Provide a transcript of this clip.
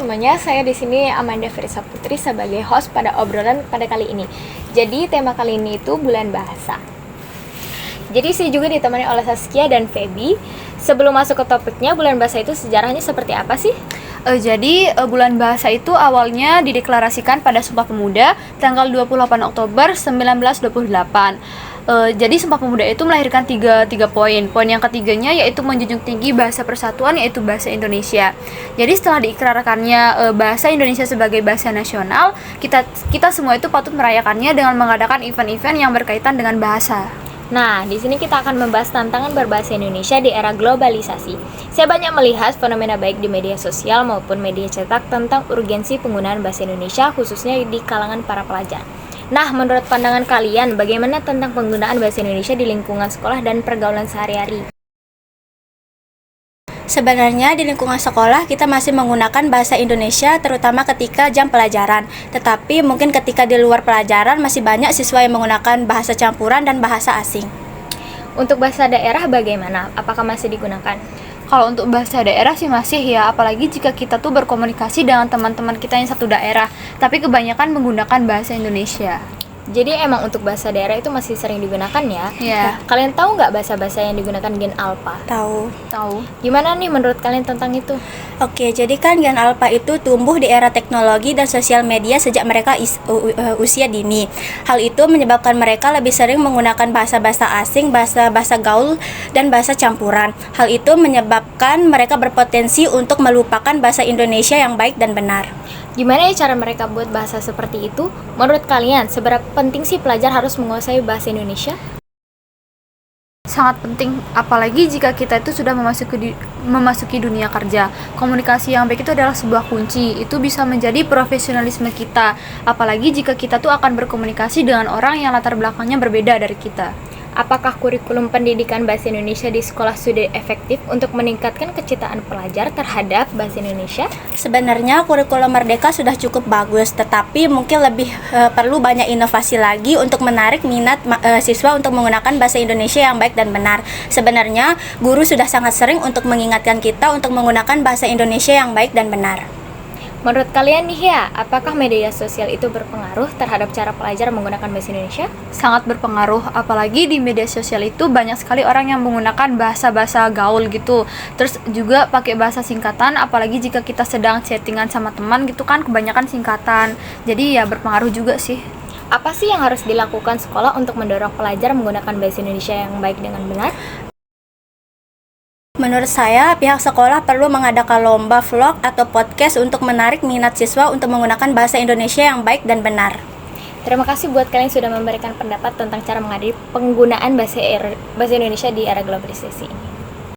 semuanya, saya di sini Amanda Firsa Putri sebagai host pada obrolan pada kali ini. Jadi tema kali ini itu bulan bahasa. Jadi saya juga ditemani oleh Saskia dan Feby. Sebelum masuk ke topiknya, bulan bahasa itu sejarahnya seperti apa sih? Jadi bulan bahasa itu awalnya dideklarasikan pada Sumpah Pemuda tanggal 28 Oktober 1928. Jadi Sumpah Pemuda itu melahirkan tiga poin. Poin yang ketiganya yaitu menjunjung tinggi bahasa persatuan, yaitu bahasa Indonesia. Jadi setelah diikrarkannya bahasa Indonesia sebagai bahasa nasional, kita semua itu patut merayakannya dengan mengadakan event-event yang berkaitan dengan bahasa. Nah, di sini kita akan membahas tantangan berbahasa Indonesia di era globalisasi. Saya banyak melihat fenomena baik di media sosial maupun media cetak tentang urgensi penggunaan bahasa Indonesia khususnya di kalangan para pelajar. Nah, menurut pandangan kalian, bagaimana tentang penggunaan bahasa Indonesia di lingkungan sekolah dan pergaulan sehari-hari? Sebenarnya di lingkungan sekolah kita masih menggunakan bahasa Indonesia terutama ketika jam pelajaran. Tetapi mungkin ketika di luar pelajaran masih banyak siswa yang menggunakan bahasa campuran dan bahasa asing. Untuk bahasa daerah bagaimana? Apakah masih digunakan? Kalau untuk bahasa daerah sih masih ya, apalagi jika kita tuh berkomunikasi dengan teman-teman kita yang satu daerah, tapi kebanyakan menggunakan bahasa Indonesia. Jadi emang untuk bahasa daerah itu masih sering digunakan ya? Iya. Nah, kalian tahu nggak bahasa-bahasa yang digunakan Gen Alpha? Tahu. Gimana nih menurut kalian tentang itu? Oke, jadi kan Gen Alpha itu tumbuh di era teknologi dan sosial media sejak mereka usia dini. Hal itu menyebabkan mereka lebih sering menggunakan bahasa-bahasa asing, bahasa-bahasa gaul, dan bahasa campuran. Hal itu menyebabkan mereka berpotensi untuk melupakan bahasa Indonesia yang baik dan benar. Gimana ya cara mereka buat bahasa seperti itu? Menurut kalian, seberapa penting sih pelajar harus menguasai bahasa Indonesia? Sangat penting, apalagi jika kita itu sudah memasuki dunia kerja. Komunikasi yang baik itu adalah sebuah kunci. Itu bisa menjadi profesionalisme kita. Apalagi jika kita tuh akan berkomunikasi dengan orang yang latar belakangnya berbeda dari kita. Apakah kurikulum pendidikan bahasa Indonesia di sekolah sudah efektif untuk meningkatkan kecintaan pelajar terhadap bahasa Indonesia? Sebenarnya kurikulum Merdeka sudah cukup bagus, tetapi mungkin lebih perlu banyak inovasi lagi untuk menarik minat siswa untuk menggunakan bahasa Indonesia yang baik dan benar. Sebenarnya guru sudah sangat sering untuk mengingatkan kita untuk menggunakan bahasa Indonesia yang baik dan benar. Menurut kalian nih ya, apakah media sosial itu berpengaruh terhadap cara pelajar menggunakan bahasa Indonesia? Sangat berpengaruh, apalagi di media sosial itu banyak sekali orang yang menggunakan bahasa-bahasa gaul gitu. Terus juga pakai bahasa singkatan, apalagi jika kita sedang chattingan sama teman gitu kan, kebanyakan singkatan. Jadi ya berpengaruh juga sih. Apa sih yang harus dilakukan sekolah untuk mendorong pelajar menggunakan bahasa Indonesia yang baik dengan benar? Menurut saya, pihak sekolah perlu mengadakan lomba vlog atau podcast untuk menarik minat siswa untuk menggunakan bahasa Indonesia yang baik dan benar. Terima kasih buat kalian yang sudah memberikan pendapat tentang cara menghadapi penggunaan bahasa Indonesia di era globalisasi ini.